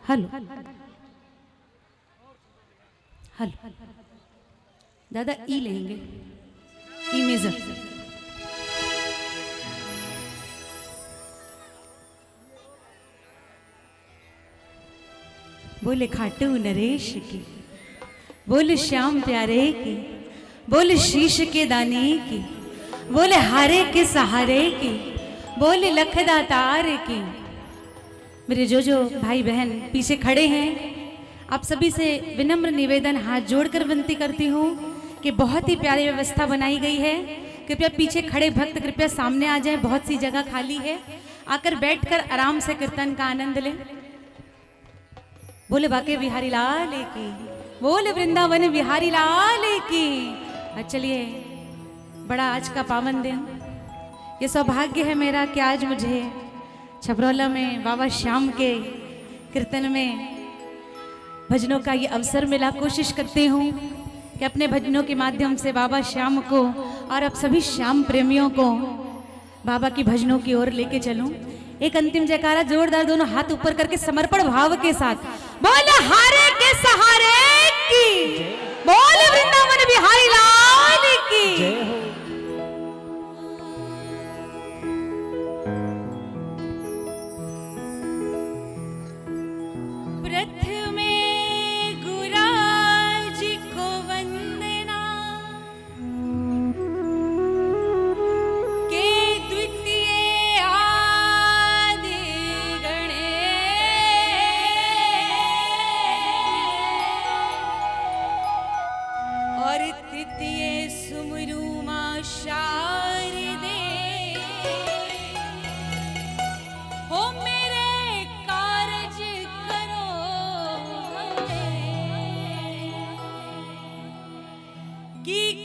Hello hello दादा ई लेंगे, E major. बोले खाटू नरेश की, बोले श्याम प्यारे की, बोले शीश के दाने की, बोले हारे के सहारे की, बोले लखदातार की। मेरे जो भाई बहन पीछे खड़े हैं, आप सभी से विनम्र निवेदन, हाथ जोड़कर विनती करती हूँ कि बहुत ही प्यारी व्यवस्था बनाई गई है। कृपया पीछे खड़े भक्त कृपया सामने आ जाएं, बहुत सी जगह खाली है, आकर बैठकर आराम से कीर्तन का आनंद लें। बोले बाके बिहारी लाल की, बोले वृंदावन बिहारी लाल की। चलिए, बड़ा आज का पावन दिन, ये सौभाग्य है मेरा कि आज मुझे छपरौला में बाबा श्याम के कीर्तन में भजनों का ये अवसर मिला। कोशिश करती हूँ कि अपने भजनों के माध्यम से बाबा श्याम को और अब सभी श्याम प्रेमियों को बाबा की भजनों की ओर लेके चलूं। एक अंतिम जयकारा जोरदार, दोनों हाथ ऊपर करके समर्पण भाव के साथ, बोले हारे के सहारे की, बोले वृंदावन बिहारी लाल की।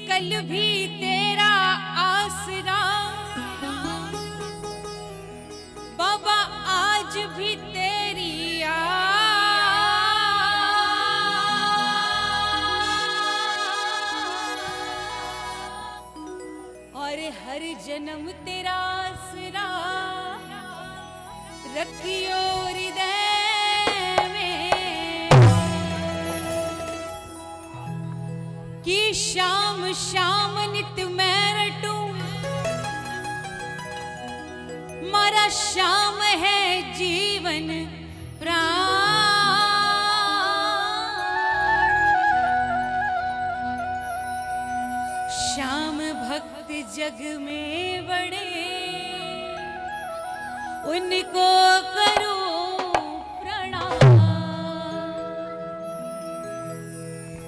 कल भी तेरा आसरा बाबा, आज भी तेरी और हर जन्म तेरा आसरा रखियो हृदय कि शाम शाम नित मैं रटूं, मारा श्याम है जीवन प्राण। श्याम भक्त जग में बड़े, उनको करो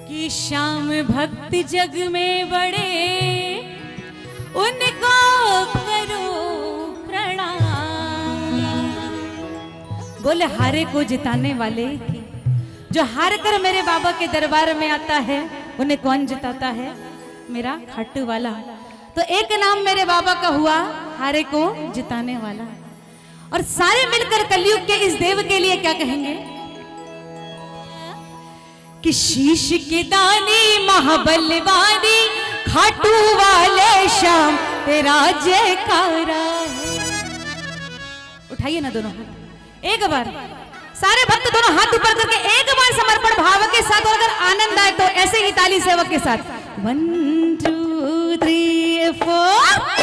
कि श्याम भक्त जग में बड़े, उनको करो प्रणाम। बोले हारे को जिताने वाले की, जो हार कर मेरे बाबा के दरबार में आता है, उन्हें कौन जिताता है? मेरा खाटू वाला। तो एक नाम मेरे बाबा का हुआ, हारे को जिताने वाला। और सारे मिलकर कलयुग के इस देव के लिए क्या कहेंगे कि शीश के दानी महाबलवानी, खाटू वाले श्याम तेरा जयकारा है। उठाइए ना दोनों हाथ एक बार, सारे भक्त दोनों हाथ ऊपर करके एक बार समर्पण भाव के साथ, और अगर आनंद आए तो ऐसे ही ताली सेवक के साथ। 1 2 3 4।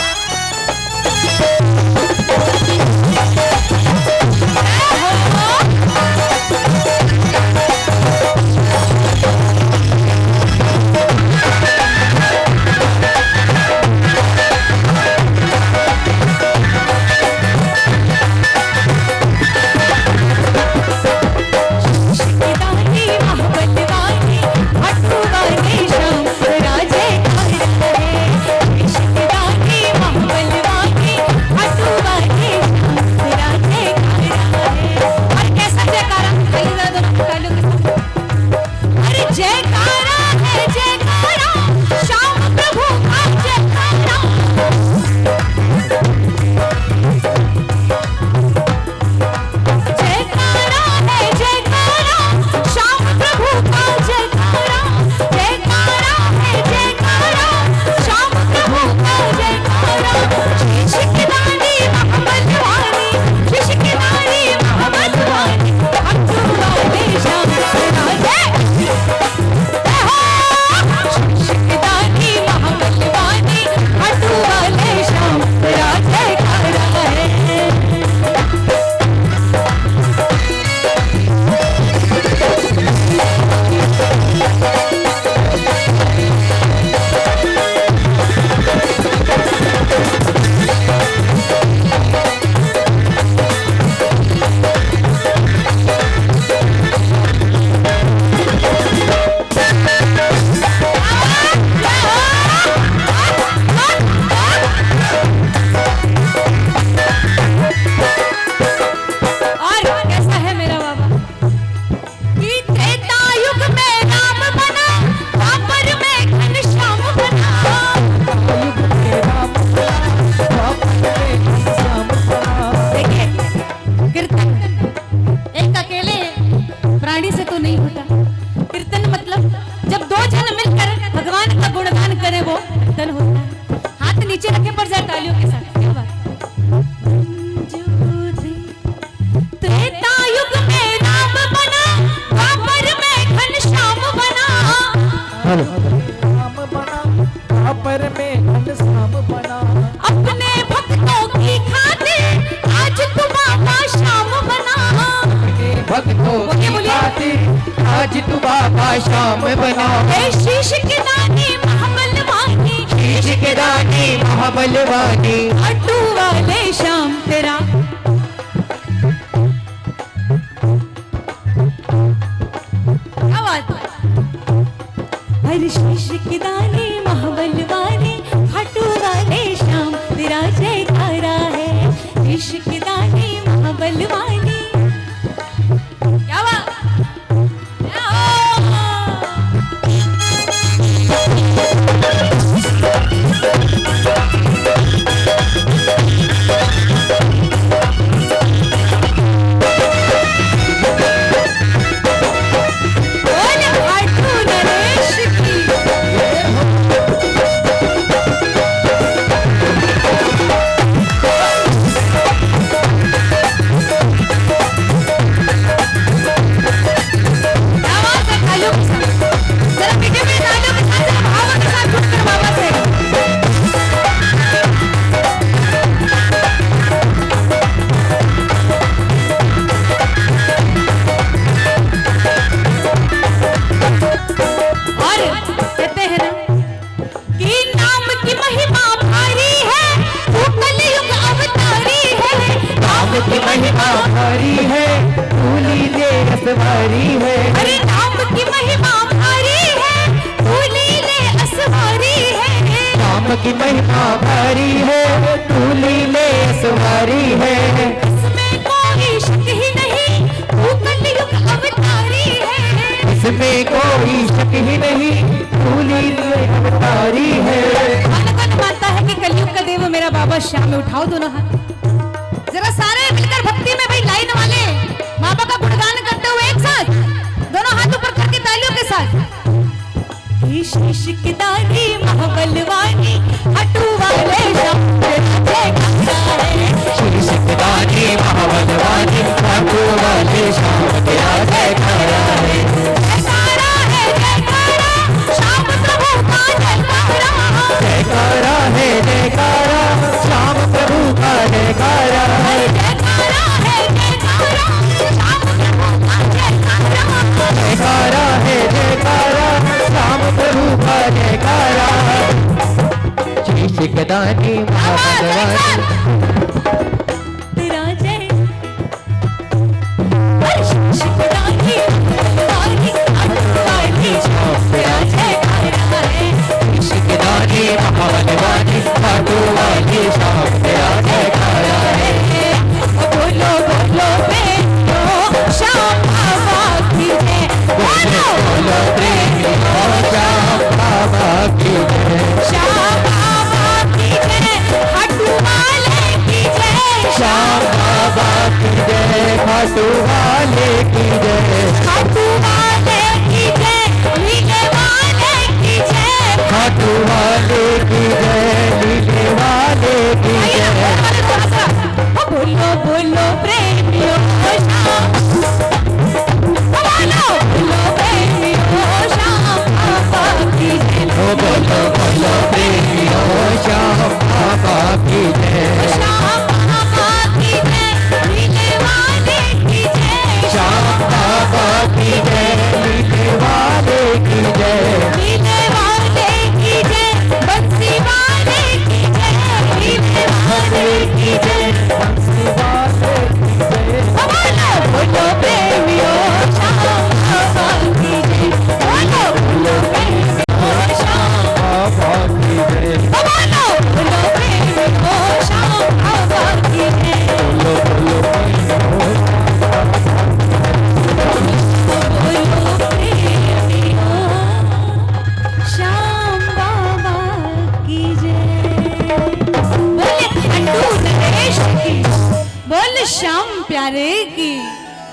राजे महारानी से तो नहीं होता। कीर्तन मतलब जब दो जन मिलकर भगवान का गुणगान करें वो कीर्तन होता है। हाथ नीचे रखे पड़ जाए तालियों के साथ। क्या बात। त्रेता युग में राम बना, द्वापर में घनश्याम बना। राम बना, द्वापर में घनश्याम बना। अपने भक्तों की खातिर आज तू बाबा श्याम बना। अपने भक्तों की खातिर आज तू बाबा श्याम बना। हे शीश के दानी महाबलवानी, शीश के दानी महाबलवानी, हट्टू वाले श्याम तेरा। क्या बात है। हर शीश के दानी महाबलवानी, हट्टू वाले श्याम तेरा जयकारा है। शीश के दानी महाबलवानी। क्या बात। भारी है, भूली ले असवारी है। अरे नाम की महिमा भारी है, भूली ले असवारी है। नाम की महिमा भारी है, भूली ले असवारी है। इसमें कोई शक ही नहीं, तू कलयुग अवतारी है। इसमें कोई शक ही नहीं, भूली ले अवतारी है। कौन मानता है कि कलयुग का देव मेरा बाबा श्याम में? उठाओ दोनों हाथ जरा, सारे मिलकर भक्ति में भाई लाइन वाले बाबा का गुणगान करते हुए एक साथ दोनों हाथ ऊपर करके तालियों के साथ। शीश की दानी महाबलवानी, हट्टू वाले श्याम तेरा जयकारा है। शीश की दानी महाबलवानी, हट्टू वाले श्याम तेरा जयकारा है। जयकारा है जयकारा, श्याम प्रभु का जयकारा। जयकारा है जयकारा, श्याम प्रभु का जयकारा है। जयकारा है जयकारा, श्याम प्रभु का जयकारा। जयकारा है जयकारा, श्याम प्रभु का जयकारा। शीश के दानी महाबलवानी, तेरा जय। शीश के दानी महाबलवानी, हट्टू वाले श्याम तेरा जयकारा है। शीश के दानी महाबलवानी, हट्टू वाले श्याम तेरा जयकारा है। बोलो बोलो प्रेमियों, श्याम बाबा की जय। बोलो बोलो प्रेमियों, श्याम बाबा की जय। श्याम बाबा की जय। हट्टू वाले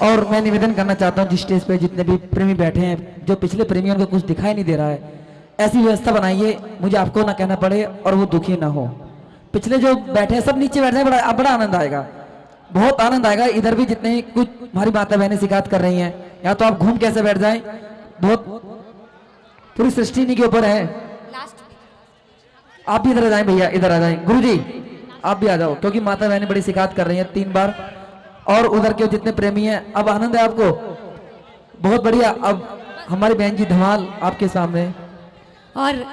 और मैं निवेदन करना चाहता हूँ जिस स्टेज पे जितने भी प्रेमी बैठे हैं, जो पिछले प्रेमियों को कुछ दिखाई नहीं दे रहा है, ऐसी व्यवस्था बनाइए मुझे आपको ना कहना पड़े और वो दुखी ना हो। पिछले जो बैठे हैं सब नीचे बैठ जाए, बड़ा आनंद आएगा, बहुत आनंद आएगा। इधर भी जितने कुछ हमारी माता बहनें शिकायत कर रही हैं, या तो आप घूम कैसे बैठ जाएं, बहुत पूरी सृष्टि इन्हीं के ऊपर है। आप भी इधर आ जाएं भैया, इधर आ जाएं। गुरुजी आप भी आ जाओ, क्योंकि माता बहनें बड़ी शिकायत कर रही हैं 3 बार। और उधर के जितने प्रेमी हैं, अब आनंद है आपको, बहुत बढ़िया। अब हमारी बहन जी धमाल आपके सामने। और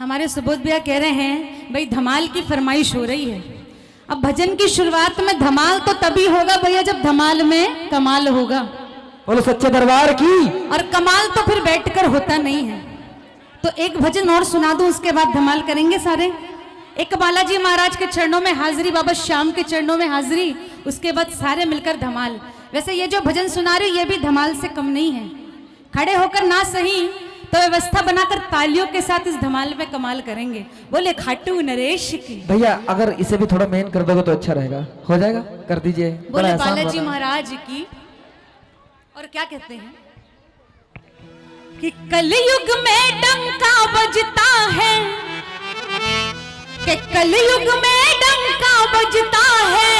हमारे सुबोध भैया कह रहे हैं भाई धमाल की फरमाइश हो रही है। अब भजन की शुरुआत में धमाल तो तभी होगा भैया जब धमाल में कमाल होगा। बोलो सच्चे दरबार की। और कमाल तो फिर बैठकर होता नहीं है। तो एक भजन और सुना दूं, उसके बाद धमाल करेंगे सारे। एक बालाजी महाराज के चरणों में हाजिरी, बाबा श्याम के चरणों में हाजिरी, उसके बाद सारे मिलकर धमाल। वैसे ये जो भजन सुना रही हूं ये भी धमाल से कम नहीं है। खड़े होकर ना सही तो व्यवस्था बनाकर तालियों के साथ इस धमाल में कमाल करेंगे। बोले खाटू नरेश की। भैया अगर इसे भी थोड़ा मेन कर दोगे तो अच्छा रहेगा, हो जाएगा, कर दीजिए। बोले बालाजी महाराज की। और क्या कहते हैं कि कलयुग में डंका बजता है, कि कलयुग में डंका बजता है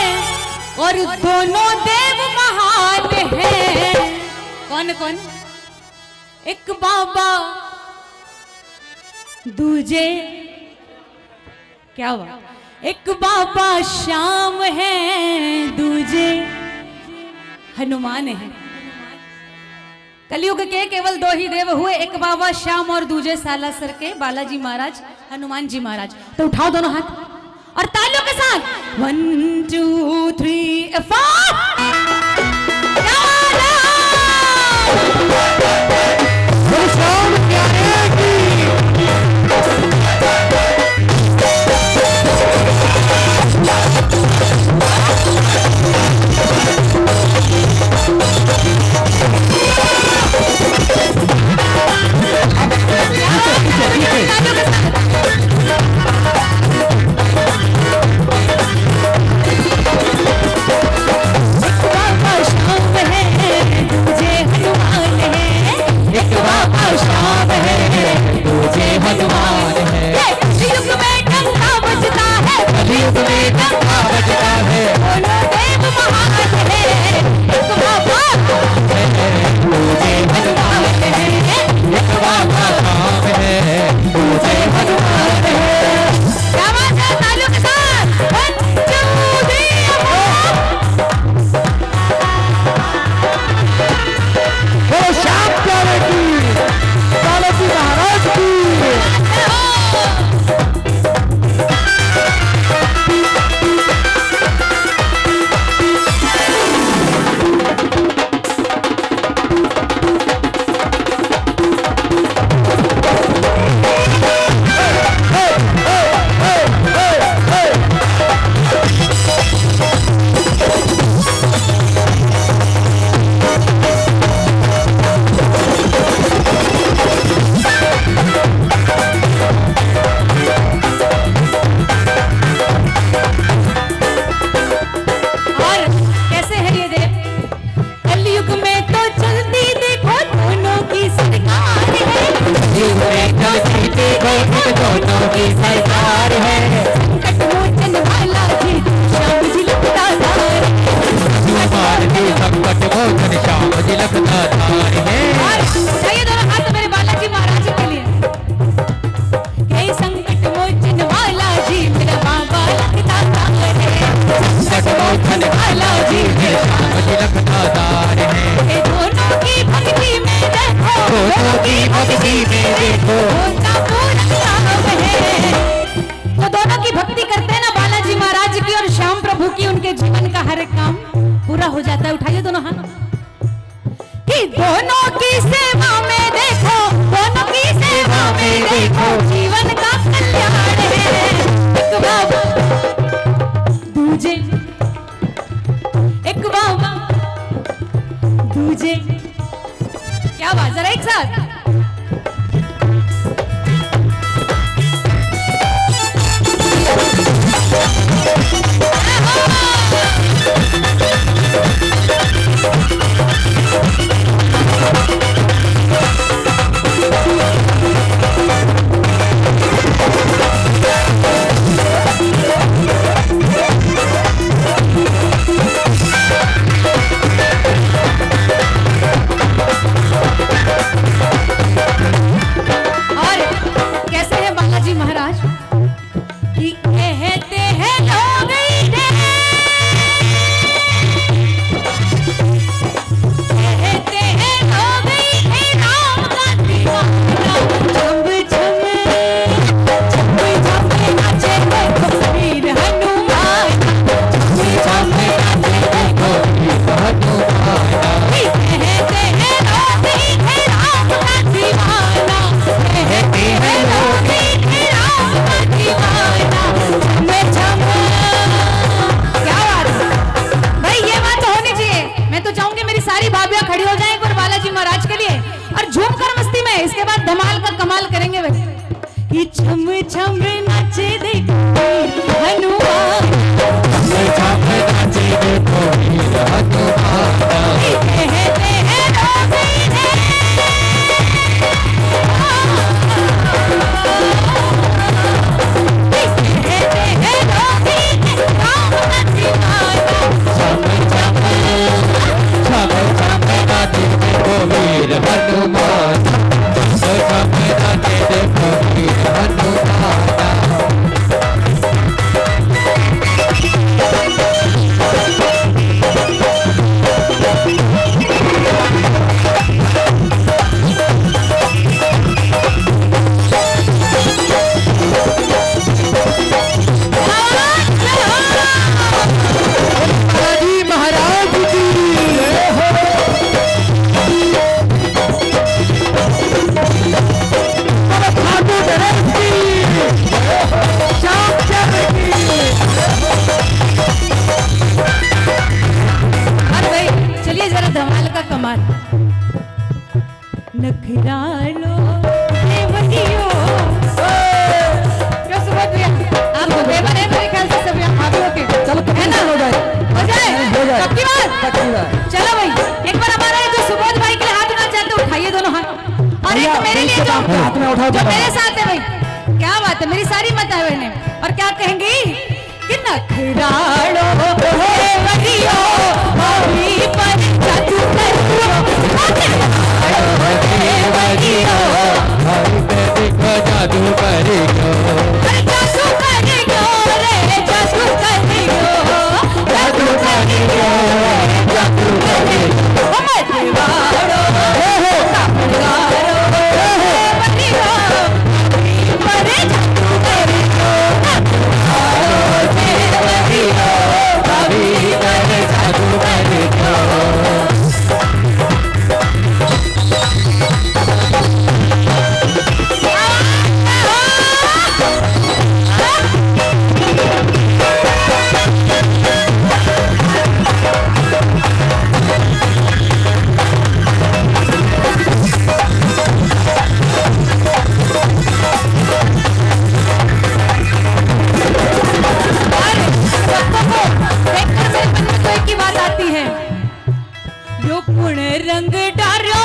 और दोनों देव महान हैं। कौन कौन? एक बाबा दूजे, क्या हुआ? एक बाबा श्याम है, दूजे हनुमान है। कलयुग के केवल 2 ही देव हुए, एक बाबा श्याम और दूजे सालासर के बालाजी महाराज, हनुमान जी महाराज। तो उठाओ दोनों हाथ और तालियों के साथ 1 2 3 4। तो दोनों की भक्ति करते हैं ना बालाजी महाराज की और श्याम प्रभु की, उनके जीवन का हर एक काम पूरा हो जाता है। उठाइए दोनों हाथ कि दोनों की सेवा में देखो, दोनों की सेवा में देखो जीवन का कल्याण है। एक बाबा दूजे, एक बाबा दूजे, क्या बात, जरा एक साथ। नखरालो देवरियो। क्या सुबह भैया आप तो बेबर है मेरे ख्याल से सब यहाँ भाभी होके। चलो है ना? हो जाए हो जाए हो जाए पक्की बात। पक्की बात। चलो भाई एक बार हमारा ये जो सुबोध भाई के लिए हाथ उठा चाहते उठाइए दोनों हाथ, और एक भैया, मेरे लिए जो हाथ में उठाओ, जो उठाओ। मेरे साथ है भाई, क्या बात है, मेरी सारी माता बहने और क्या कहेंगी कि नखरालो देवरियो भाभी पर जादू करियो, नखरालो देवरियो भाई पे देखो जादू करेगा, जादू करियो रे जादू करियो, जादू करेगा, जादू करेगा। ओ मैं दीवारो कामगारो देवरियो पर जादू करियो, नखरालो देवरियो भाभी पे जादू करेगा। रंग डारो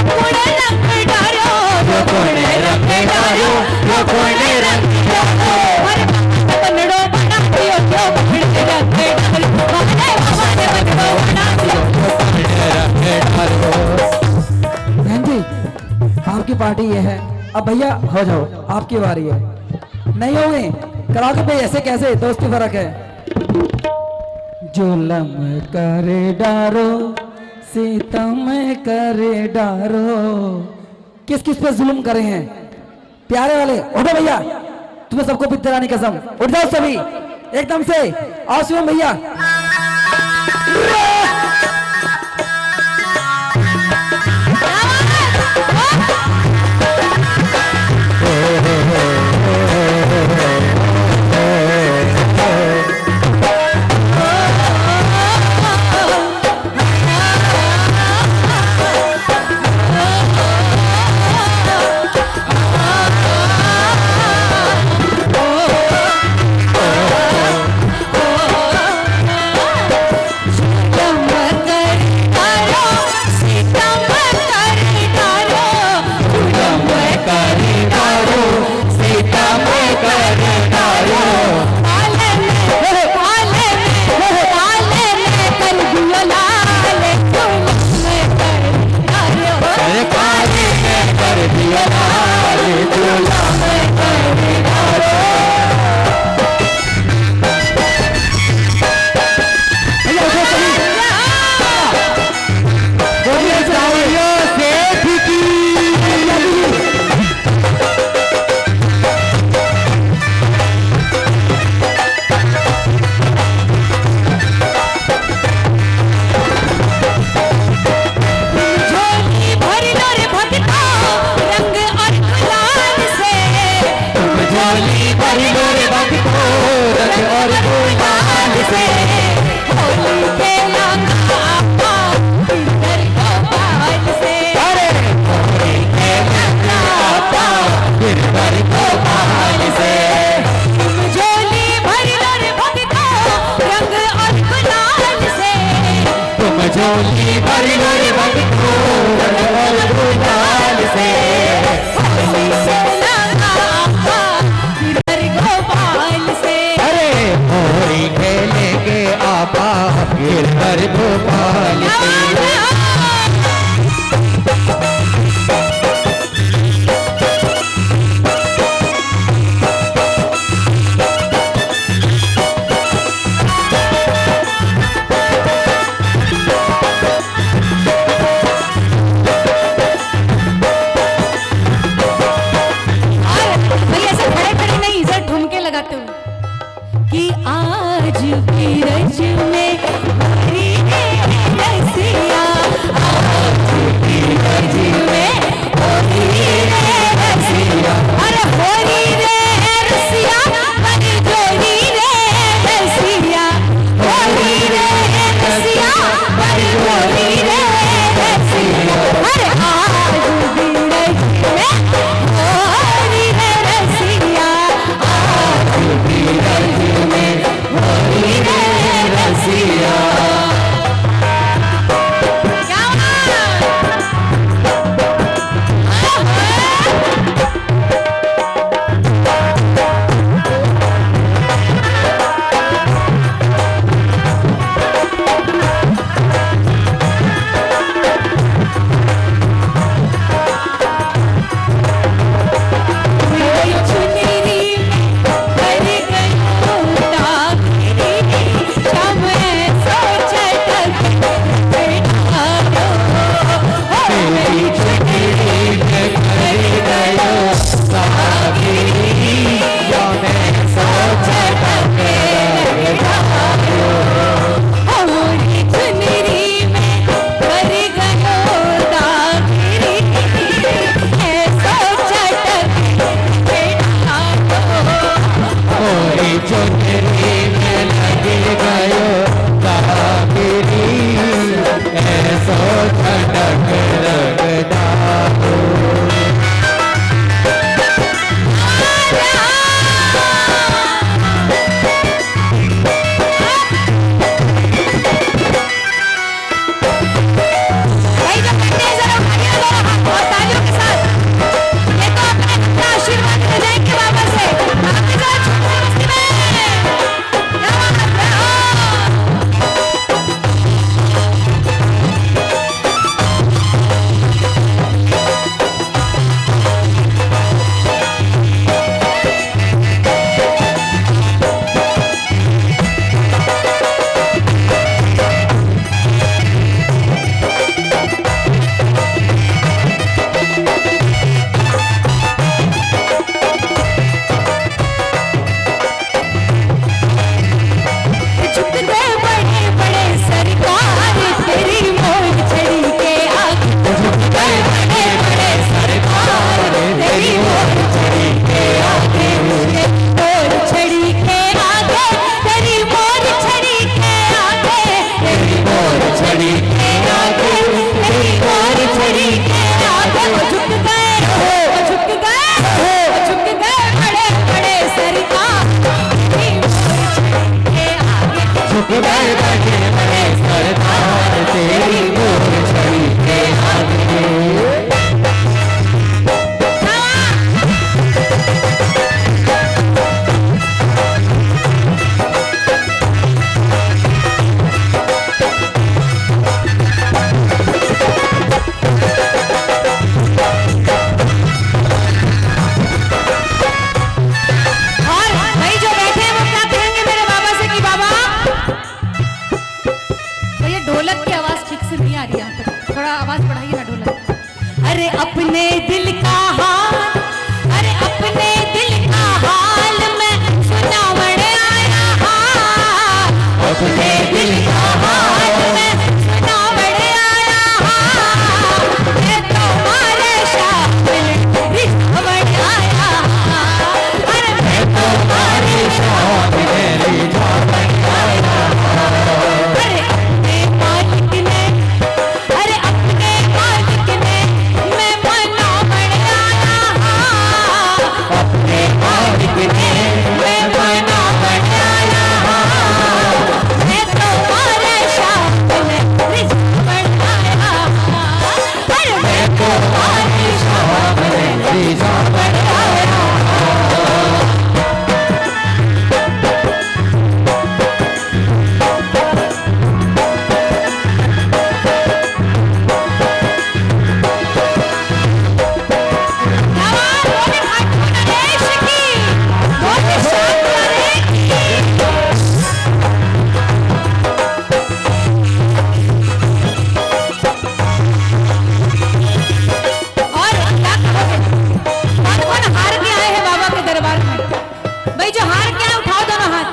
गुण रंग डारो गुण रंग डारो गुण रंग डारो हर बनड़ो बना दियो क्यों गुण रंग डारो हमारे भगवान बनड़ो बना दियो। बहन जी आपकी पार्टी ये है, अब भैया हो जाओ आपकी बारी है। नहीं होंगे कराओगे भाई, ऐसे कैसे, दोस्ती फर्क है। जुलम करे डारो सीतम करे डारो, किस किस पे जुल्म करे हैं प्यारे वाले। उठो भैया, तुम्हें सबको पितरानी कसम, उठ जाओ सभी एकदम से। आओ शिवम भैया, अरे अपने दिल का हाल, अरे अपने दिल का हाल मैं सुनावण आया हाल, अपने दिल का हाल मैं सुनावण आया हाल, मैं तुम्हारे शामिल रिझावण आया हाल, अरे मैं तुम्हारे शामिल रिझावण आया हाल। अरे अपने मालिक ने, अरे अपने मालिक ने मैं मनावण आया हाल, अपने मालिक ने मैं मनावण आया हाल, मैं तुम्हारे शामिल रिझावण आया हाल, अरे मैं तुम्हारे शामिल रिझावण आया हाल। बोले खाटू नरेश की, बोले श्याम प्यारे की। और क्या कहोगे? कौन कौन हार के आए हैं बाबा के दरबार में? भाई जो हार के आए उठाओ दोनों हाथ।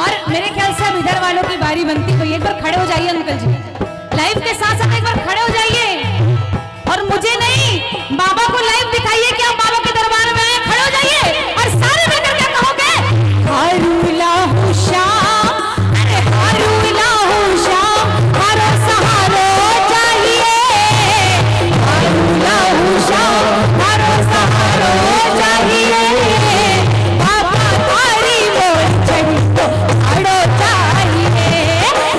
और मेरे ख्याल से अब इधर वालों की बारी बनती हुई, एक बार खड़े हो जाइए अंकल जी, लाइव के साथ साथ एक बार खड़े हो जाइए और मुझे नहीं बाबा को लाइव दिखाइए कि आप बाबा के दरबार में आए। खड़े हो जाइए और सारे मिलकर क्या कहोगे? हारूला हूँ श्याम, अरे हारूला हूँ श्याम, हारो सहारो चाहिए, हारूला हूँ श्याम, हारो सहारो चाहिए, बाबा तारी मोर चढ़ी तो झाड़ो चाहिए, अरे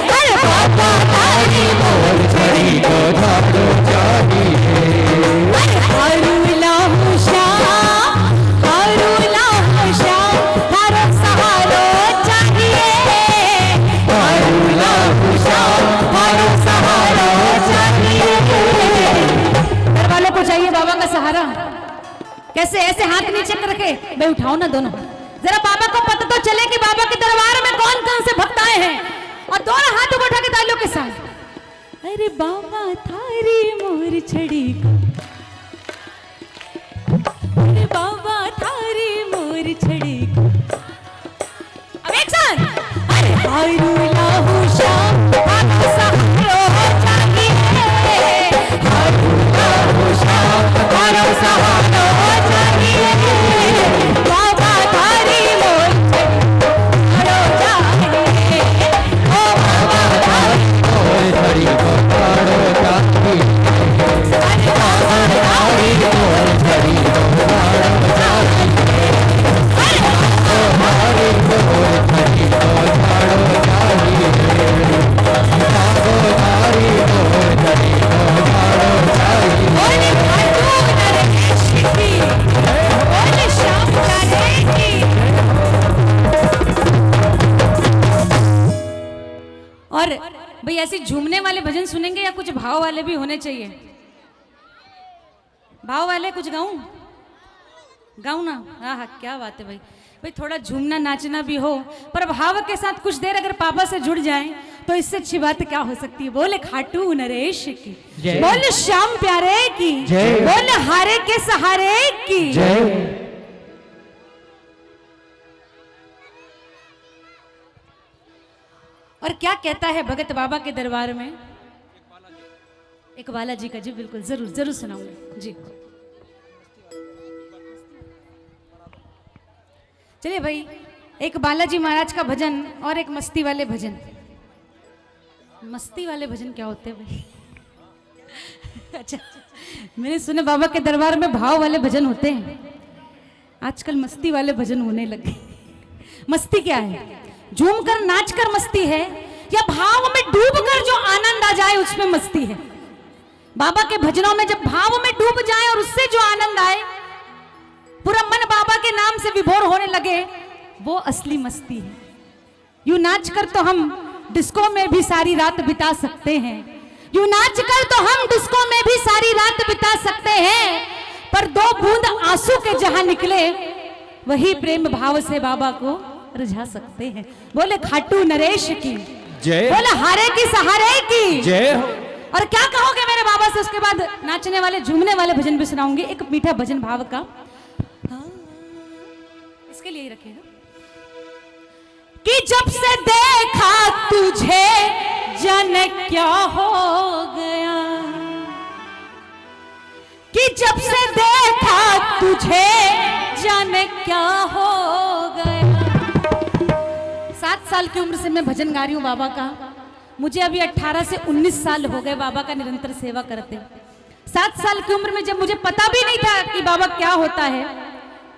बाबा तारी मोर छड़ी को झाड़ो चाहिए। हारूला हूँ श्याम, हारूला हूँ श्याम, हारो सहारो चाहिए, हारूला हूँ श्याम, हारो सहारो चाहिए। घर वालों को चाहिए बाबा का सहारा। कैसे? ऐसे हाथ नीचे करके भाई उठाओ ना दोनों, जरा बाबा को पता तो चले कि बाबा के दरबार में कौन कौन से भक्त आए हैं। और दोनों हाथों को उठा के तालियों के साथ, अरे बाबा थारी मोर छड़ी को, अरे बाबा थारी मोर छड़ी को। अब एक साथ, अरे हारूला हूँ श्याम, हारो सहारो चाहिए, हारूला हूँ श्याम, हारो सहारो चाहिए, बाबा थारी मोर छड़ी को झाड़ो चाहिए, ओ बाबा थारी मोर छड़ी को झाड़ो चाहिए। अरे बाबा थारी मोर छड़ी को झाड़ो चाहिए। अरे मोर छड़ी को झाड़ो चाहिए। तारी मोर छड़ी को झाड़ो चाहिए। बोले खाटू नरेश की, बोले श्याम प्यारे की। और भाई ऐसे झूमने वाले भजन सुनेंगे या कुछ भाव वाले भी होने चाहिए? भाव वाले कुछ गाऊं? गाऊं ना? हाँ हाँ, क्या बात है भाई। भाई थोड़ा झूमना नाचना भी हो, पर भाव के साथ कुछ देर अगर पापा से जुड़ जाएं तो इससे अच्छी बात क्या हो सकती है। बोले खाटू नरेश की, जय। बोले श्याम प्यारे की, जय। बोले हारे के सहारे की। जय। और क्या कहता है भगत बाबा के दरबार में? एक बालाजी का, जी बिल्कुल, जरूर जरूर सुनाऊंगी जी। चलिए भाई, एक बालाजी महाराज का भजन और एक मस्ती वाले भजन। मस्ती वाले भजन क्या होते हैं भाई? अच्छा, मैंने सुना बाबा के दरबार में भाव वाले भजन होते हैं, आजकल मस्ती वाले भजन होने लगे। मस्ती क्या है? झूम कर नाच कर मस्ती है, या भाव में डूब कर जो आनंद आ जाए उसमें मस्ती है। बाबा के भजनों में जब भाव में डूब जाए और उससे जो आनंद आए, पूरा मन बाबा के नाम से विभोर होने लगे, वो असली मस्ती है। यूं नाच कर तो हम डिस्को में भी सारी रात बिता सकते हैं, यूं नाच कर तो हम डिस्को में भी सारी रात बिता सकते हैं, पर दो बूंद आंसू के जहां निकले वही प्रेम भाव से बाबा को रिझा सकते हैं। बोले खाटू नरेश की जय। बोले हारे की सहारे की जय हो। और क्या कहोगे मेरे बाबा से? उसके बाद नाचने वाले झूमने वाले भजन भी सुनाऊंगी, एक मीठा भजन भाव का। इसके लिए ही रखेगा कि जब से देखा तुझे जाने क्या हो गया, कि जब से देखा तुझे जाने क्या हो गया। 7 साल की उम्र से मैं भजन गा रही हूँ बाबा का। मुझे अभी 18 से 19 साल हो गए बाबा का निरंतर सेवा करते। 7 साल की उम्र में जब मुझे पता भी नहीं था कि बाबा क्या होता है,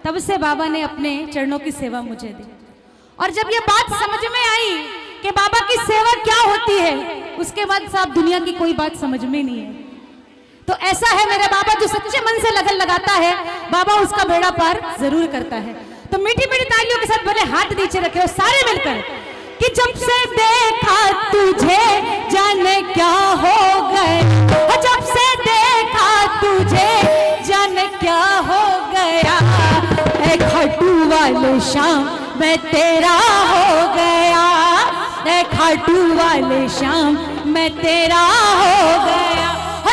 तब से बाबा ने अपने चरणों की सेवा मुझे दी। और जब ये बात समझ में आई कि बाबा की सेवा क्या होती है, उसके बाद साहब दुनिया की कोई बात समझ में नहीं है। तो ऐसा है मेरे बाबा, जो सच्चे मन से लगन लगाता है बाबा उसका बेड़ा पार जरूर करता है। तो मीठी मीठी तालियों के साथ बोले, हाथ नीचे रखे हो सारे मिलकर कि जब से देखा तुझे जाने क्या हो गया, जब से देखा तुझे जाने क्या हो गया, ए खाटू वाले शाम मैं तेरा हो गया, ए खाटू वाले शाम मैं तेरा हो गया,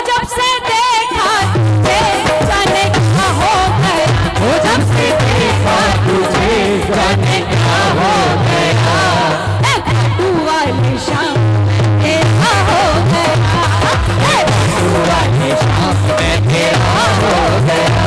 जब से देखा तुझे जाने क्या हो गया, जब से देखा तुझे जाने क्या हो गया, खाटू वाले शाम तेरा हो गया, खाटू वाले शाम मैं तेरा हो गया।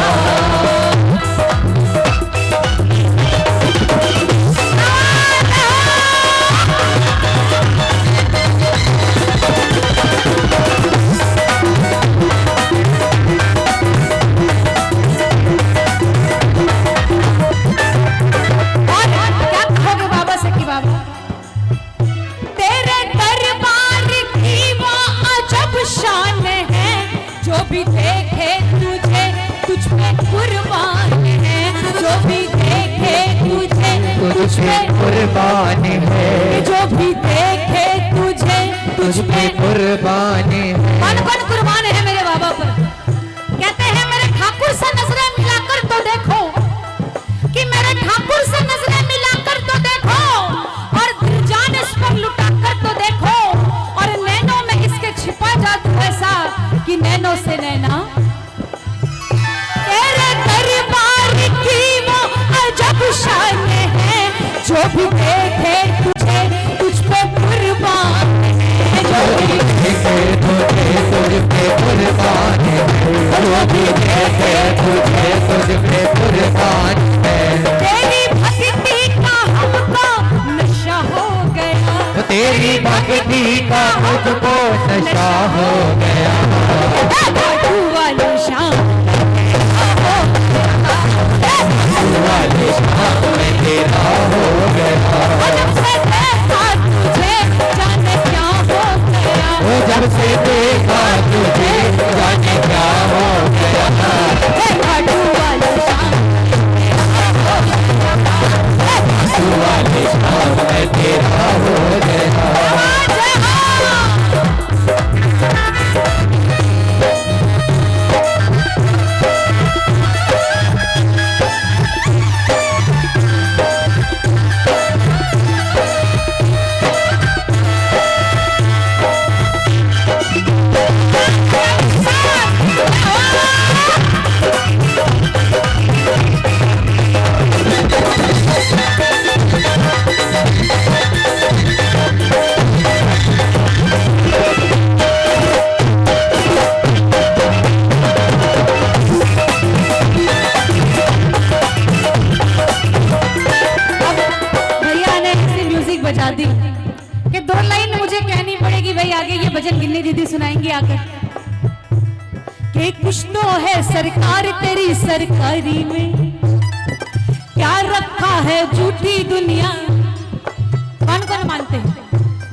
भी देखे तुझे तुझ पे कुर्बान है, जो भी देखे तुझे तुझ पे कुर्बान है, जो भी देखे तुझे तुझ पे कुर्बान है। कौन कौन कुर्बान है मेरे बाबा पर? कहते हैं मेरे ठाकुर से नजरें मिलाकर तो देखो, कि मेरे ठाकुर से नजरें मिलाकर तो देखो, और जान इस पर लुटाकर तो देखो, और नैनों में इसके छिपा जादू ऐसा कि नैनों से नैना तेरे दरबार की वो अजब शान है, जो भी देखे तुझे तुझ पे कुर्बान है, जो भी देखे तुझे तुझ पे कुर्बान है, जो भी देखे तुझे तुझ पे कुर्बान है। तेरी भक्ति का हमको नशा हो गया, तेरी भक्ति का मुझको नशा हो गया, खाटू वाले शाम वाले शाम में तेरा हो गया, जब से देखा तुझे जाने क्या हो गया, वो जब से देखा तुझे जाने क्या हो गया, खाटू वाले शाम वाले शाम में तेरा हो गया। बजा दी कि 2 लाइन मुझे कहनी पड़ेगी भाई, आगे ये भजन गिन्नी दीदी सुनाएंगी आकर कि कुछ तो है सरकार तेरी सरकारी में, क्या रखा है झूठी दुनिया। कौन कौन मानते हैं?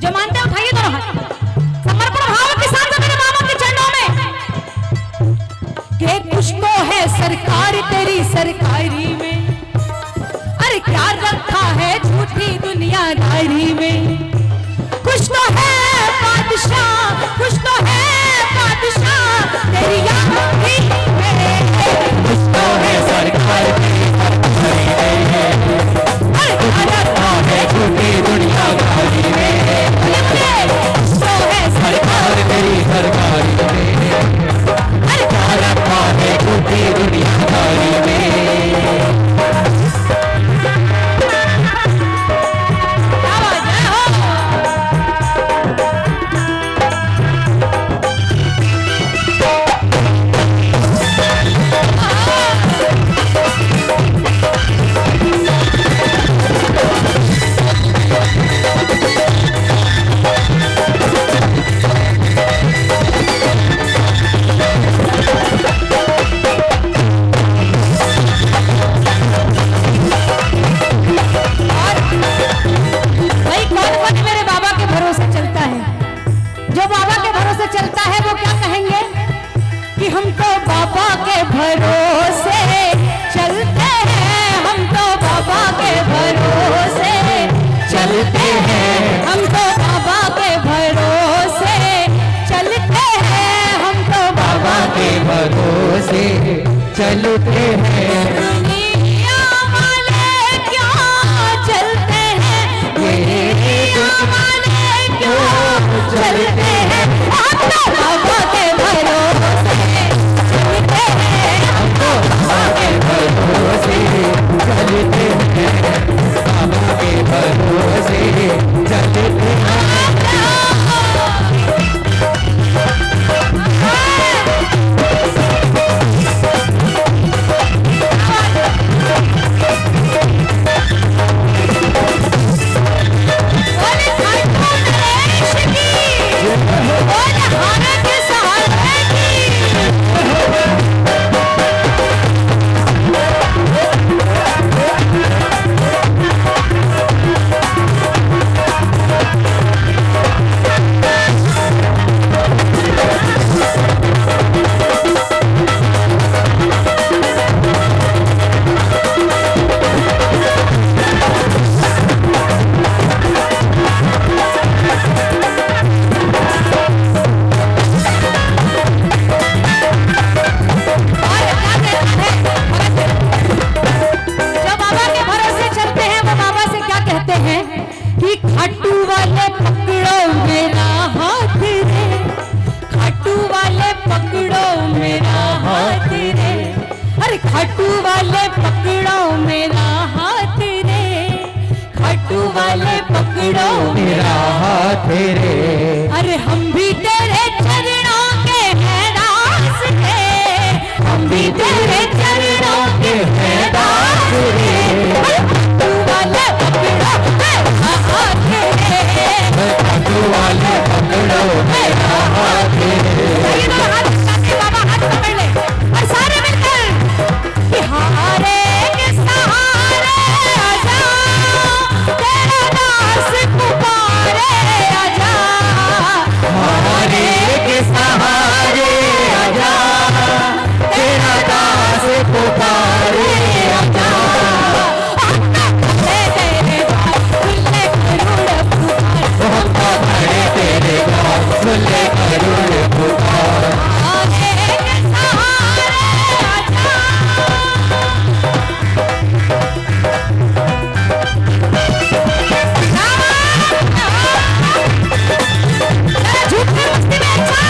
जो मानते हैं उठाइए दोनों हाथ, समर्पण भाव के साथ मेरे बाबा के चरणों में, कि कुछ तो है सरकार तेरी सरकारी में, अरे क्या रखा है झूठी दुनियादारी में, कुछ तो है बादशाह, कुछ तो है बादशाह तेरी यारी में, कुछ तो है सरकार तेरी सरकारी में, कुछ रखा है झूठी दुनियादारी में, कुछ तो है सरकार तेरी सरकारी तो बाबा के भरोसे चलते हैं, हम तो बाबा के भरोसे चलते हैं, हम तो बाबा के भरोसे चलते हैं, हम तो बाबा के भरोसे चलते हैं। दुनिया वाले क्या चलते हैं, दुनिया वाले क्या चलते हैं, हम तो बाबा के भरोसे चलते हैं, हम तो बाबा के भरोसे चलते हैं, बाबा के भरोसे चलते हैं। बोले खाटू नरेश की, बोले भारत सहारे की। और क्या कहते हैं, जो बाबा के भरोसे चलते हैं वो बाबा से क्या कहते हैं कि खाटू वाले पकड़ो मेरा हाथ रे, खाटू वाले पकड़ो मेरा हाथ रे, अरे खाटू वाले पकड़ो मेरा हाथ रे, खाटू वाले पकड़ो मेरा हाथ रे, अरे हम भी तेरे चरणों के हैं दास रे, हम भी तेरे चरणों के हैं दास रे, तू वाले पकड़ो मेरा हाथ रे, खाटू वाले पकड़ो मेरा हाथ रे। ये दोनों हाथ उठा के बाबा हाथ पकड़ ले और सारे मिलकर कि हारे के सहारे आजा, तेरा दास पुकारे आजा, हमारे के सहारे आजा, तेरा दास पुकारे आजा। तेरे दास खुले करुण पुकार, हम तो खड़े तेरे द्वार, सुन ले करुण पुकार। हारे के सहारे आजा। झूठे मस्ती में अच्छा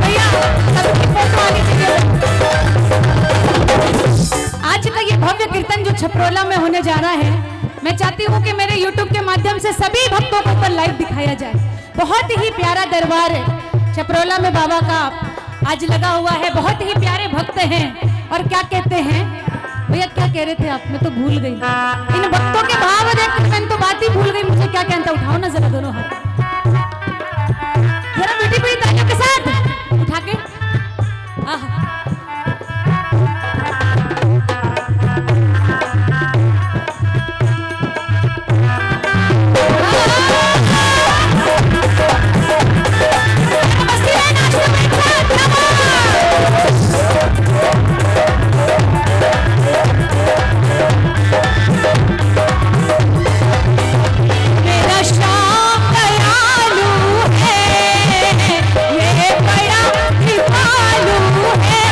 भैया सबकी फोटो आनी चाहिए। आज का ये भव्य कीर्तन जो छपरोला में होने जा रहा है, मैं चाहती हूँ कि मेरे YouTube के माध्यम से सभी भक्तों को ऊपर लाइव दिखाया जाए। बहुत ही प्यारा दरबार है छपरोला में बाबा का आज लगा हुआ है, बहुत ही प्यारे भक्त हैं। और क्या कहते हैं भैया, क्या कह रहे थे आप? मैं तो भूल गई इन भक्तों के भाव देख मैंने तो बात ही भूल गई। मुझे क्या कहता, उठाओ ना जरा दोनों हाथ, जरा मीठी पीठी तालियों के साथ उठा के। आहा। मस्ती में नाचते बैठो, मेरा श्याम दयालु है, ये बड़ा कृपालु है,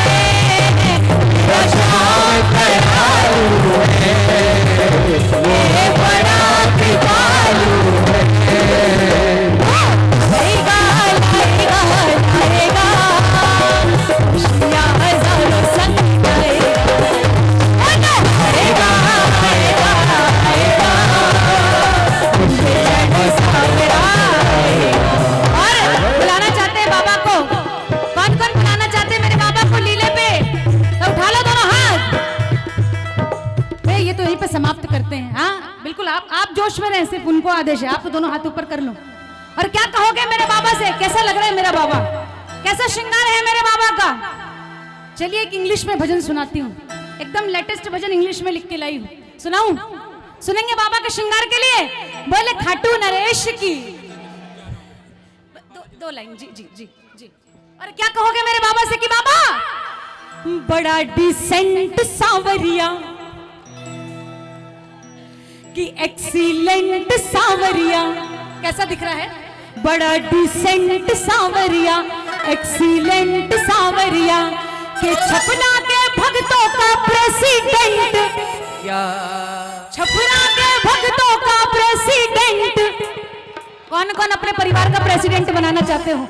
मेरा श्याम दयालु है, ये बड़ा कृपालु है। लाएगा लाएगा लाएगा, खुशियाँ हजारों संग लाएगा, लाएगा लाएगा लाएगा, और बुलाना चाहते हैं बाबा को? कौन कौन बुलाना चाहते हैं मेरे बाबा को लीले पे? तो उठा लो दोनों हाथ। ए, ये तो यहीं पे समाप्त करते हैं। हाँ बिल्कुल, आप जोश में रहें, सिर्फ उनको आदेश है, आप तो दोनों हाथ ऊपर कर लो। और क्या कहोगे मेरे बाबा से? कैसा लग रहा है मेरा बाबा? कैसा श्रृंगार है मेरे बाबा का? चलिए एक इंग्लिश में भजन सुनाती हूँ, एकदम लेटेस्ट भजन इंग्लिश में लिख के लाई हूँ, सुनाऊं? सुनेंगे बाबा के श्रृंगार के लिए? बोले खाटू नरेश की दो लाइन। जी जी जी जी। और क्या कहोगे मेरे बाबा से कि बाबा बड़ा डिसेंट सांवरिया कि एक्सीलेंट सांवरिया। कैसा दिख रहा है? बड़ा डिसेंट सांवरिया एक्सीलेंट सांवरिया के छपरा के भक्तों का प्रेसिडेंट। क्या छपरा के भक्तों का प्रेसिडेंट। कौन कौन अपने परिवार का प्रेसिडेंट बनाना चाहते हो?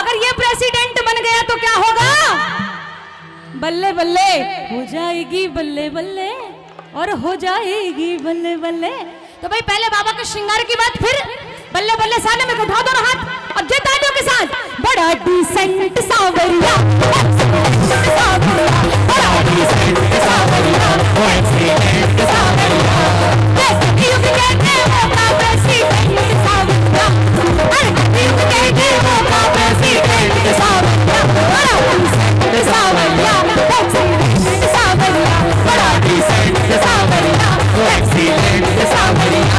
अगर ये प्रेसिडेंट बन गया तो क्या होगा? बल्ले बल्ले हो जाएगी बल्ले बल्ले और हो जाएगी बल्ले बल्ले। तो भाई पहले बाबा के श्रृंगार की बात, फिर बल्ले बल्ले साले में उठा दो हाथ और जय तालियों के साथ। बड़ा डिसेंट सांवरिया बड़ा डिसेंट सांवरिया एक्सीलेंट सांवरिया युग के देवों का प्रेसिडेंट सांवरिया। युग के देवों का प्रेसिडेंट सांवरिया बड़ा डिसेंट सांवरिया एक्सीलेंट सांवरिया बड़ा डिसेंट सांवरिया एक्सीलेंट सांवरिया।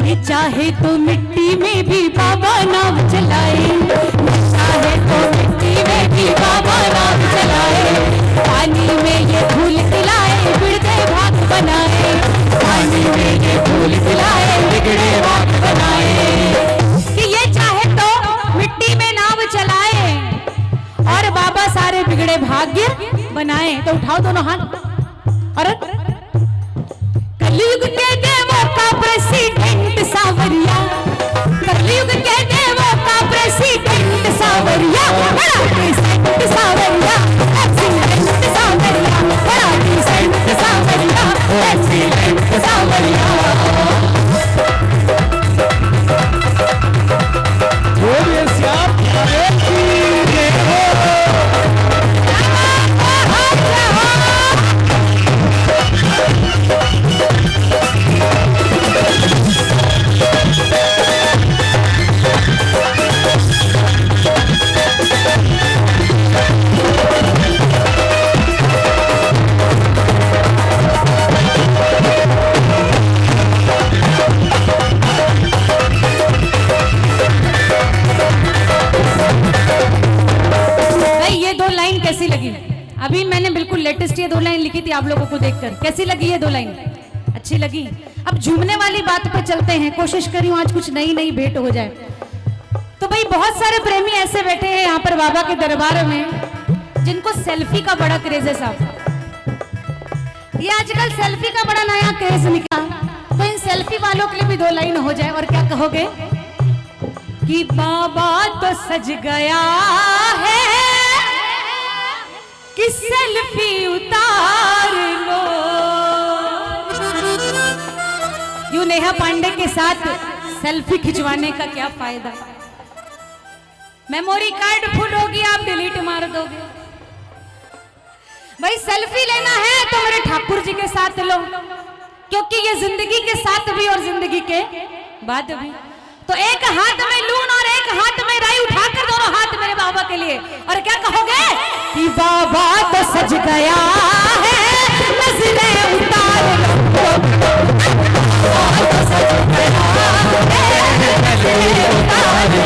ये चाहे तो मिट्टी में भी बाबा नाम चलाए, चाहे तो मिट्टी में भी बाबा नाम चलाए। पानी में ये फूल खिलाए बिगड़े भाग बनाए, पानी में ये फूल खिलाए बिगड़े भाग बनाए। कि ये चाहे तो मिट्टी में नाव चलाए और बाबा सारे बिगड़े भाग्य बनाए। तो उठाओ दोनों हाथ। और कलयुग के देवों का प्रेसिडेंट सांवरिया, कलयुग के देवों का प्रेसिडेंट सांवरिया बड़ा डिसेंट सांवरिया एक्सीलेंट सांवरिया बड़ा डिसेंट सांवरिया एक्सीलेंट सांवरिया। बोलिए श्याम प्यारे की जय हो। कैसी लगी? अभी मैंने बिल्कुल लेटेस्ट ये 2 लाइन लिखी थी आप लोगों को देखकर। कैसी लगी ये 2 लाइन? अच्छी लगी? अब झूमने वाली बात पे चलते हैं। कोशिश करी हूं आज कुछ नई नई भेंट हो जाए। तो भाई बहुत सारे प्रेमी ऐसे बैठे हैं यहाँ पर बाबा के दरबार में जिनको सेल्फी का बड़ा क्रेज है साहब। ये आजकल सेल्फी का बड़ा नया क्रेज निकला, तो इन सेल्फी वालों के लिए भी 2 लाइन हो जाए। और क्या कहोगे? कि बाबा तो सज गया है कि सेल्फी उतार लो। यूं नेहा पांडे के साथ सेल्फी खिंचवाने का क्या फायदा? मेमोरी कार्ड फुल होगी, आप डिलीट मार दोगे। भाई सेल्फी लेना है तो मेरे ठाकुर जी के साथ लो, क्योंकि ये जिंदगी के साथ भी और जिंदगी के बाद भी। तो एक हाथ में लून और एक हाथ में राई उठाकर दोनों हाथ मेरे बाबा के लिए। और क्या कहोगे? कि बाबा तो सज गया है नजरें उतार लो, बाबा तो सज गया है नजरें उतार लो।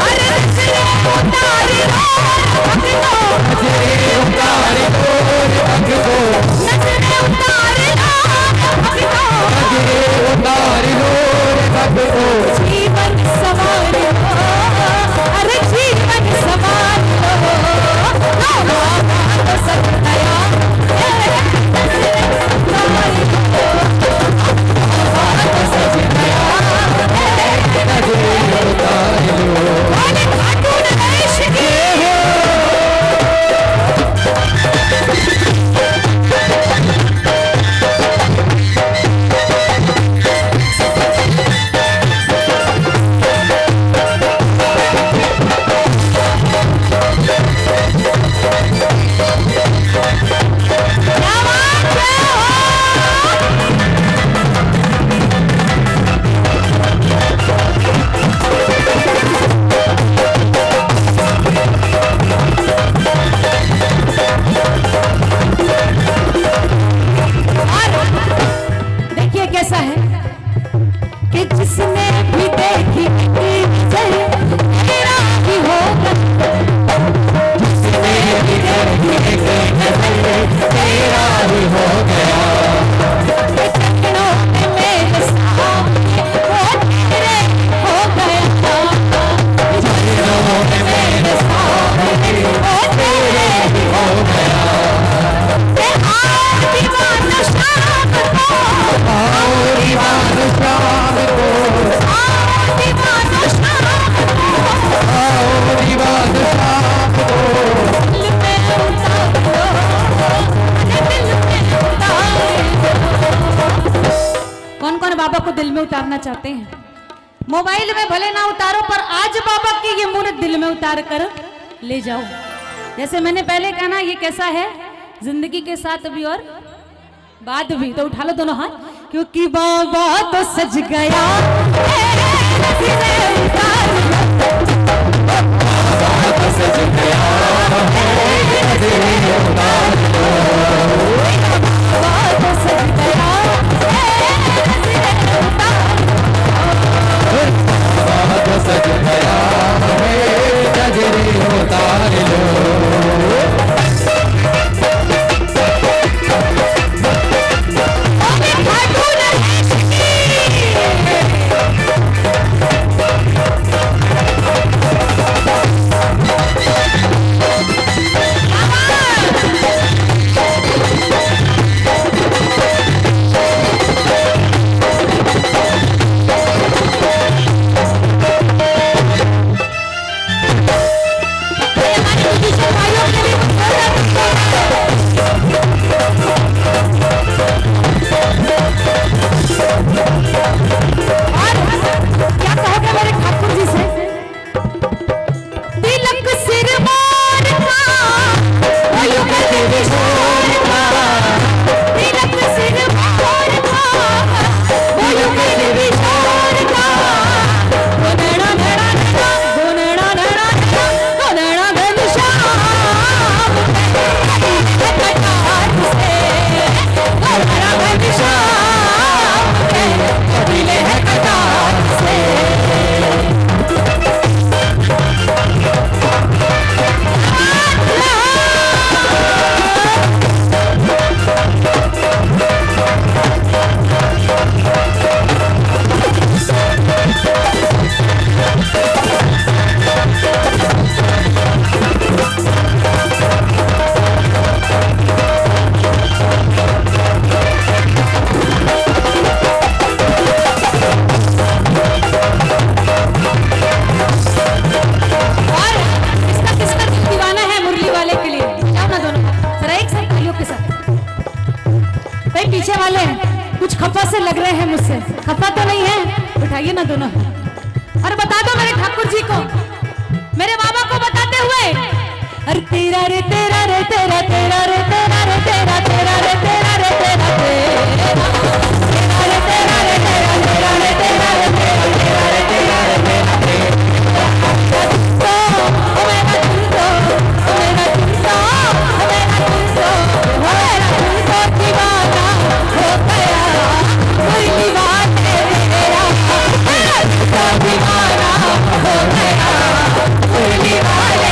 अरे नजरें उतार लो भक्तों, नजरें उतार लो भक्तों, नजरें उतार लो भक्तों, नजरें उतार लो भक्तों। जीवन सवार लो, अरे जीवन सवार लो, बाबा तो सज गया पाना चाहते हैं, मोबाइल में भले ना उतारो पर आज बाबा की ये मूर्त दिल में उतार कर ले जाओ। जैसे मैंने पहले कहा ना, ये कैसा है जिंदगी के साथ भी और बाद भी। तो उठा लो दोनों हाथ, क्योंकि बाबा तो सज गया खफा तो नहीं है? उठाइए ना दोनों और बता दो मेरे ठाकुर जी को, मेरे बाबा को बताते हुए, अरे तेरा रे तेरा रे तेरा तेरा रे तेरा रे तेरा तेरा रे तेरा रे तेरा तेरा रे तेरा रे तेरा तेरा रे तेरा रे तेरा रे तेरा रे तेरा रे तो ओ मेरा दिल तो ओ मेरा दिल तो ओ मेरा दिल तो ओ मेरा दिल तो दीवाना हो गया, कोई दीवाना तेरा मेरा दिल तो दीवाना हो गया, कोई दीवाना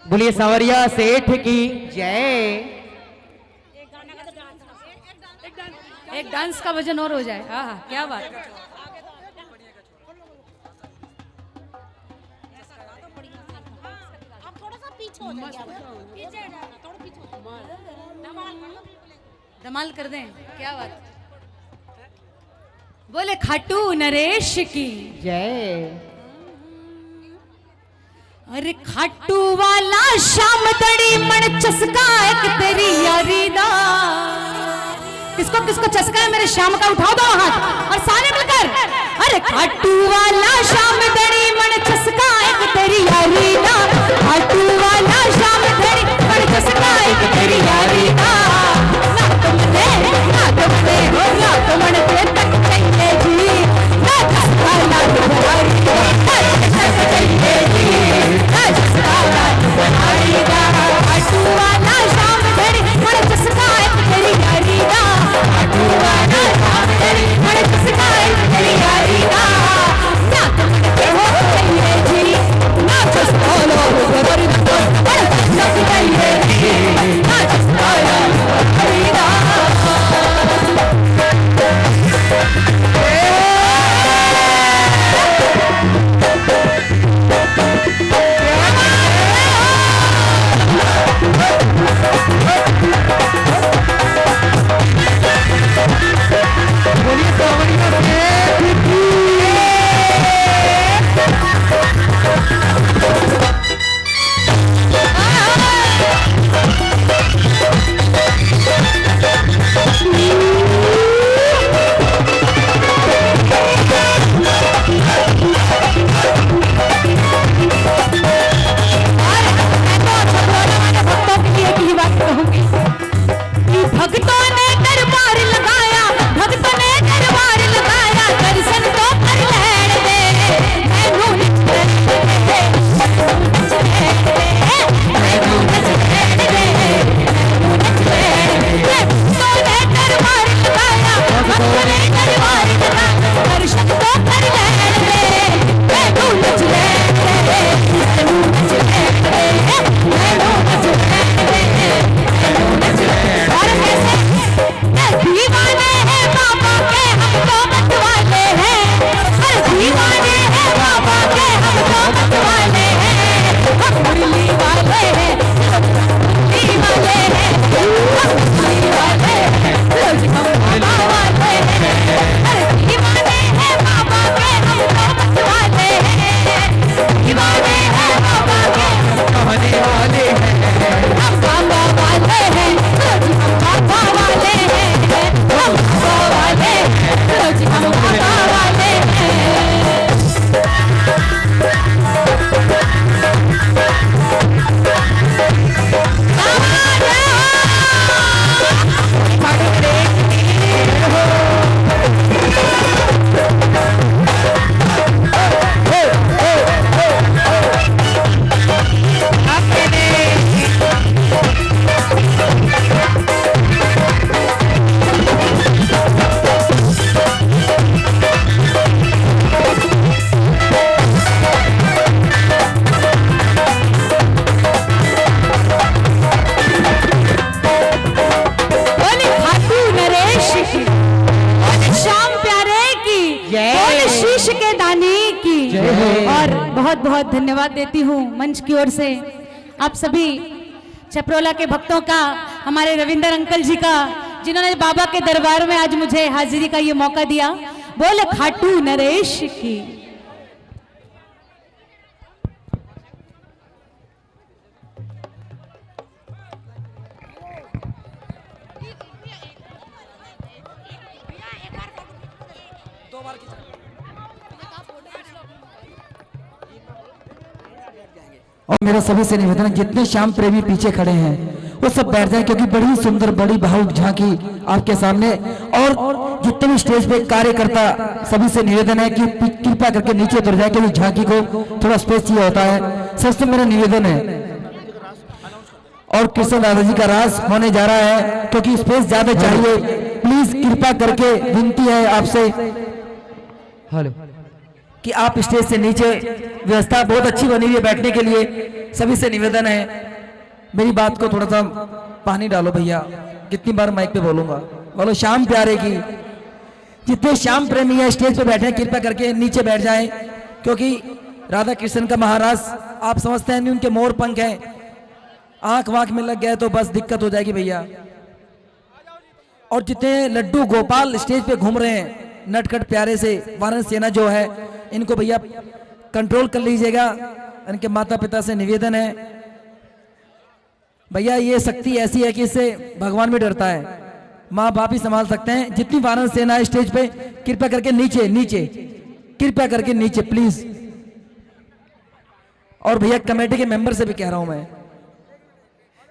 बोलिए सांवरिया सेठ की जय। एक डांस का वजन और हो जाए। हाँ क्या बात। धमाल कर दें, क्या बात। बोले खाटू नरेश की जय। अरे खाटू वाला शाम तड़ी मन चसका एक तेरी यारी दा। किसको किसको चसका है मेरे श्याम का? उठाओ दो हाथ और सारे मिलकर। अरे खाटू वाला शाम तड़ी मन चसका एक तेरी यारी दा। खाटू वाला शाम तड़ी मन चसका एक तेरी यारी दा। ना तुम दे हो ना तुम दे तक चाहिए जी। ना चसका ना तुम्हारी दा तक चाहिए जी। ना चसका ना तुम्हारी दा। खाटू वाला शाम तड़ी मन चसका एक तेरी यारी दा। खाटू वाला शाम तड़ी मन चसका एक तेरी यारी दा। ना तुम दे हो चाहिए जी। ना चसका ना तुम्हारी दा तक चाहिए जी। ना चसका ना तुम्हारी दा। भक्तों ने दरबार लगाया, भक्तों ने दरबार लगाया, दर्शन तो कर लेने दे। मैनू नच लेने दे, मैनू नच लेने दे, मैनू नच लेने दे। भक्तों ने दरबार लगाया, भक्तों ने दरबार लगाया, दर्शन तो कर लेने दे। मैनू नच लेने दे, मैनू नच लेने दे, मैनू नच लेने दे, मैनू नच लेने दे। दीवाने हैं बाबा के हम तो मतवाले हैं। हर दीवाने हैं बाबा के हम तो मतवाले हैं। हम मुरली वाले हैं, मुरली वाले हैं, हम मुरली वाले हैं, हम बाबा वाले हैं। हर दीवाने हैं बाबा के हम तो मतवाले हैं। दीवाने हैं बाबा के कहने वाले हैं। हम बाबा वाले हैं, हम बाबा वाले हैं, हम बाबा वाले हैं, हम बाबा वाले हैं। और बहुत बहुत धन्यवाद देती हूँ मंच की ओर से आप सभी चपरोला के भक्तों का, हमारे रविंदर अंकल जी का, जिन्होंने बाबा के दरबार में आज मुझे हाजिरी का ये मौका दिया। बोले खाटू नरेश की। और मेरा सभी से निवेदन है, जितने श्याम प्रेमी पीछे खड़े हैं वो सब बैठ जाएं, क्योंकि बड़ी सुंदर बड़ी भावुक झांकी आपके सामने। और जितने भी स्टेज पे कार्यकर्ता सभी से निवेदन है कि कृपया करके नीचे उतर जाए, क्योंकि झांकी को थोड़ा स्पेस चाहिए होता है। सबसे मेरा निवेदन है। और कृष्ण दादा जी का रास होने जा रहा है, क्योंकि स्पेस ज्यादा चाहिए। प्लीज कृपा करके विनती है आपसे हेलो कि आप स्टेज से नीचे, व्यवस्था बहुत अच्छी बनी हुई है बैठने के लिए। सभी से निवेदन है, मेरी बात को थोड़ा सा पानी डालो भैया। कितनी बार माइक पे बोलूंगा? बोलो श्याम प्यारे की। जितने श्याम प्रेमी है स्टेज पे बैठे हैं, कृपया करके नीचे बैठ जाएं, क्योंकि राधा कृष्ण का महाराज आप समझते हैं नहीं, उनके मोर पंख हैं, आंख वाँख में लग गए तो बस दिक्कत हो जाएगी भैया। और जितने लड्डू गोपाल स्टेज पे घूम रहे हैं नटखट प्यारे से, वानर सेना जो है, इनको भैया कंट्रोल कर लीजिएगा। इनके माता पिता से निवेदन है, भैया ये शक्ति ऐसी है कि इससे भगवान भी डरता है, माँ बाप ही संभाल सकते हैं। जितनी वानर सेना है स्टेज पे, कृपया करके नीचे नीचे, कृपया करके नीचे प्लीज। और भैया कमेटी के मेंबर से भी कह रहा हूं मैं,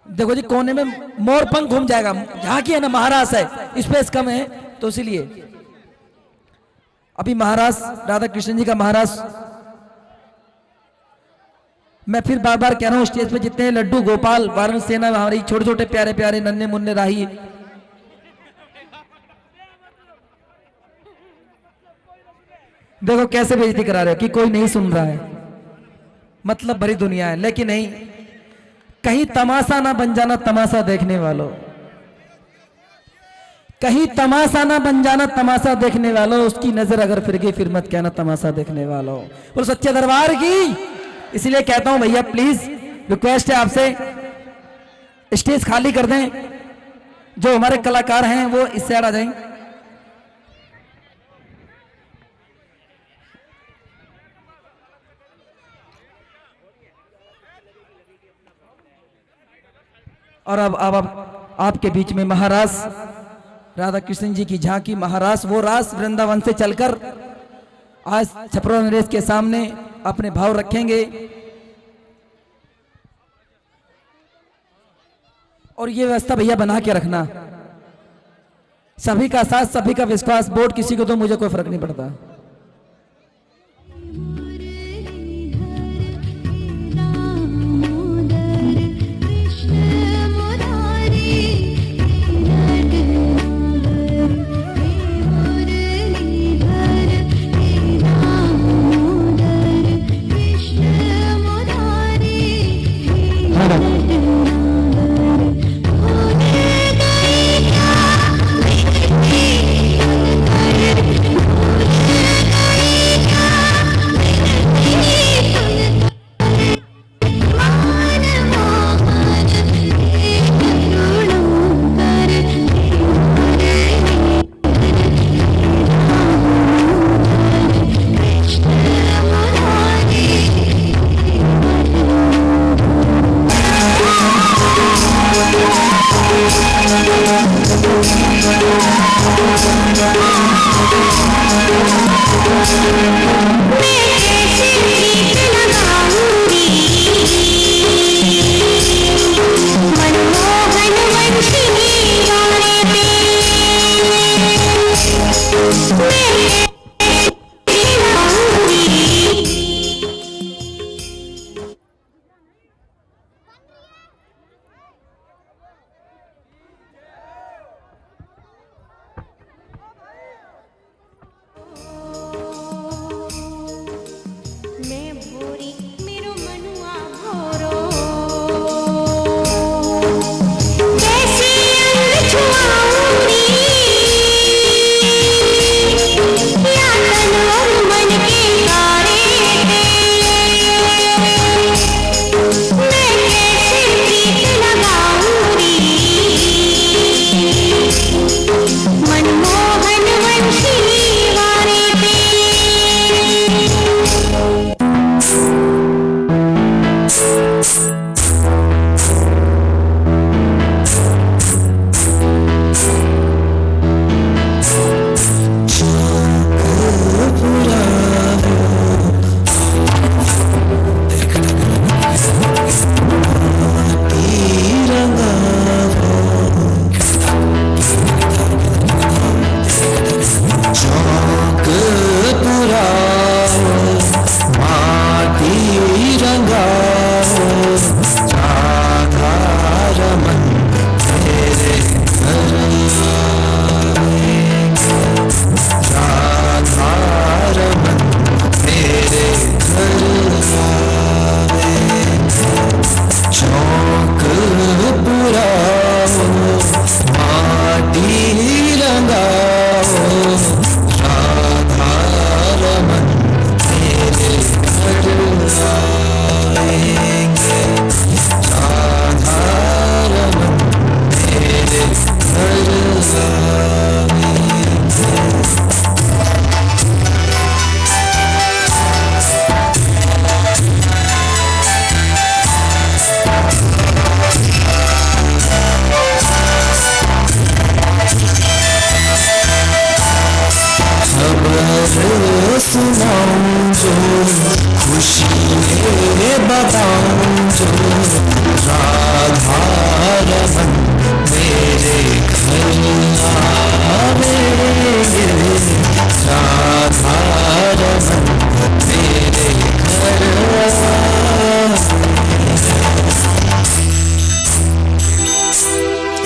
देखो जी कोने में मोर पंख घूम जाएगा, जहां की है ना महाराज है, स्पेस कम है तो इसीलिए। अभी महाराज राधा कृष्ण जी का महाराज, मैं फिर बार बार कह रहा हूं, स्टेज पे जितने लड्डू गोपाल वारण सेना हमारी छोटे छोटे प्यारे प्यारे नन्हे मुन्ने राही, देखो कैसे बेइज्जती करा रहे हो कि कोई नहीं सुन रहा है, मतलब भरी दुनिया है। लेकिन नहीं, कहीं तमाशा ना बन जाना तमाशा देखने वालों, कहीं तमाशा ना बन जाना तमाशा देखने वालों, उसकी नजर अगर फिर गई फिर मत कहना तमाशा देखने वालों, और सच्चे दरबार की। इसलिए कहता हूं भैया प्लीज रिक्वेस्ट है आपसे, स्टेज खाली कर दें, जो हमारे कलाकार हैं वो इस साइड आ जाएं। और अब आपके बीच में महाराज राधा कृष्ण जी की झांकी, महाराज वो रास वृंदावन से चलकर आज छपरा नरेश के सामने अपने भाव रखेंगे। और ये व्यवस्था भैया बना के रखना, सभी का साथ सभी का विश्वास, वोट किसी को तो मुझे कोई फर्क नहीं पड़ता।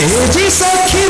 ए जी सखी